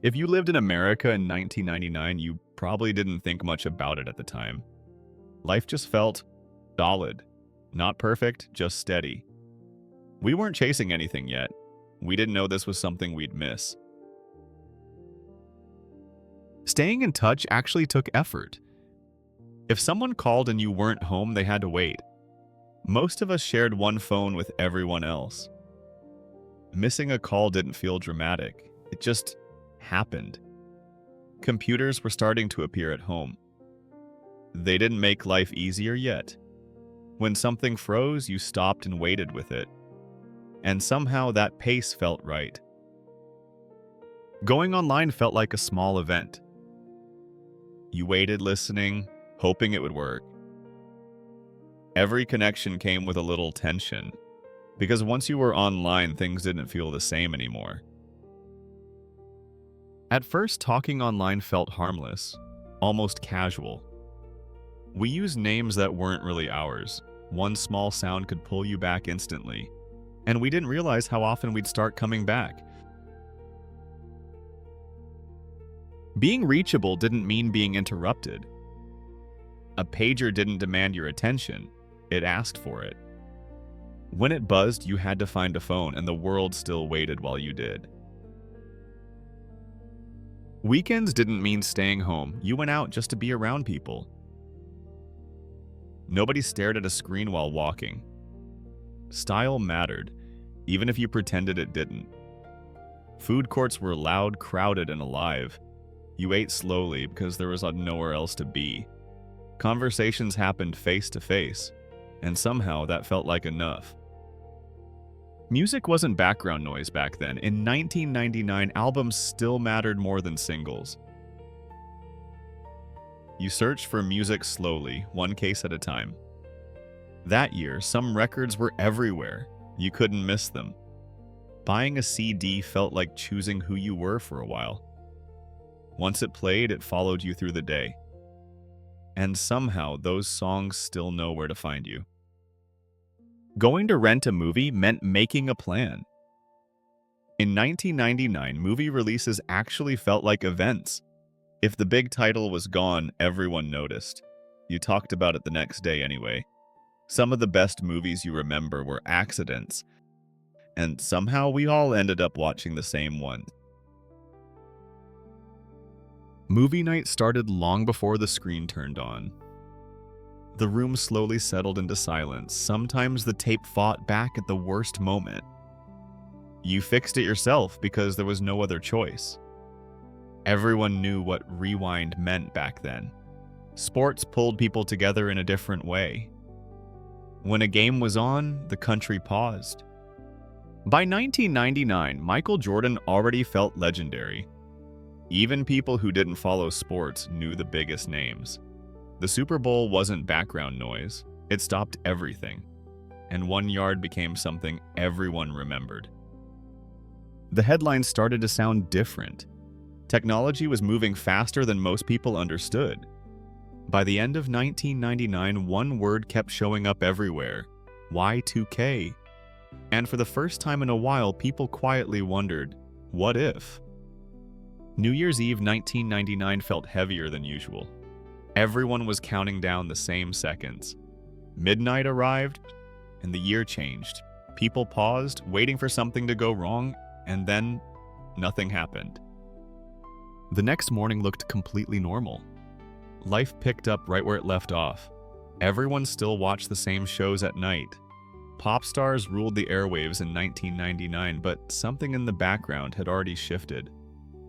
If you lived in America in 1999, you probably didn't think much about it at the time. Life just felt solid. Not perfect, just steady. We weren't chasing anything yet. We didn't know this was something we'd miss. Staying in touch actually took effort. If someone called and you weren't home, they had to wait. Most of us shared one phone with everyone else. Missing a call didn't feel dramatic. It just happened. Computers were starting to appear at home. They didn't make life easier yet. When something froze, you stopped and waited with it. And somehow that pace felt right. Going online felt like a small event. You waited, listening, hoping it would work. Every connection came with a little tension, because once you were online, things didn't feel the same anymore. At first, talking online felt harmless, almost casual. We used names that weren't really ours. One small sound could pull you back instantly, and we didn't realize how often we'd start coming back. Being reachable didn't mean being interrupted. A pager didn't demand your attention, it asked for it. When it buzzed, you had to find a phone, and the world still waited while you did. Weekends didn't mean staying home. You went out just to be around people. Nobody stared at a screen while walking. Style mattered, even if you pretended it didn't. Food courts were loud, crowded, and alive. You ate slowly because there was nowhere else to be. Conversations happened face to face, and somehow that felt like enough. Music wasn't background noise back then. In 1999, albums still mattered more than singles. You searched for music slowly, one case at a time. That year, some records were everywhere. You couldn't miss them. Buying a CD felt like choosing who you were for a while. Once it played, it followed you through the day. And somehow, those songs still know where to find you. Going to rent a movie meant making a plan. In 1999, movie releases actually felt like events. If the big title was gone, everyone noticed. You talked about it the next day anyway. Some of the best movies you remember were accidents, and somehow we all ended up watching the same one. Movie night started long before the screen turned on. The room slowly settled into silence. Sometimes the tape fought back at the worst moment. You fixed it yourself because there was no other choice. Everyone knew what rewind meant back then. Sports pulled people together in a different way. When a game was on, the country paused. By 1999, Michael Jordan already felt legendary. Even people who didn't follow sports knew the biggest names. The Super Bowl wasn't background noise. It stopped everything. And 1 yard became something everyone remembered. The headlines started to sound different. Technology was moving faster than most people understood. By the end of 1999, one word kept showing up everywhere: Y2K. And for the first time in a while, people quietly wondered, what if? New Year's Eve 1999 felt heavier than usual. Everyone was counting down the same seconds. Midnight arrived, and the year changed. People paused, waiting for something to go wrong, and then nothing happened. The next morning looked completely normal. Life picked up right where it left off. Everyone still watched the same shows at night. Pop stars ruled the airwaves in 1999, but something in the background had already shifted.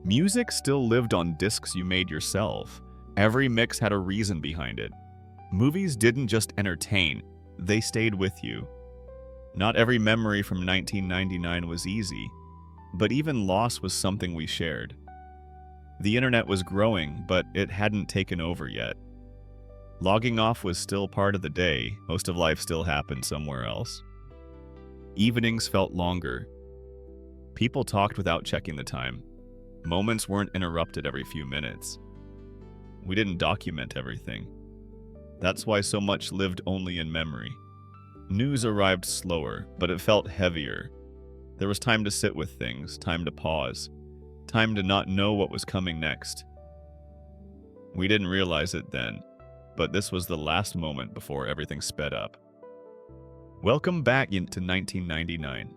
Music still lived on discs you made yourself. Every mix had a reason behind it. Movies didn't just entertain, they stayed with you. Not every memory from 1999 was easy, but even loss was something we shared. The internet was growing, but it hadn't taken over yet. Logging off was still part of the day. Most of life still happened somewhere else. Evenings felt longer. People talked without checking the time. Moments weren't interrupted every few minutes. We didn't document everything. That's why so much lived only in memory. News arrived slower, but it felt heavier. There was time to sit with things, time to pause, Time to not know what was coming next. We didn't realize it then, but this was the last moment before everything sped up. Welcome back into 1999.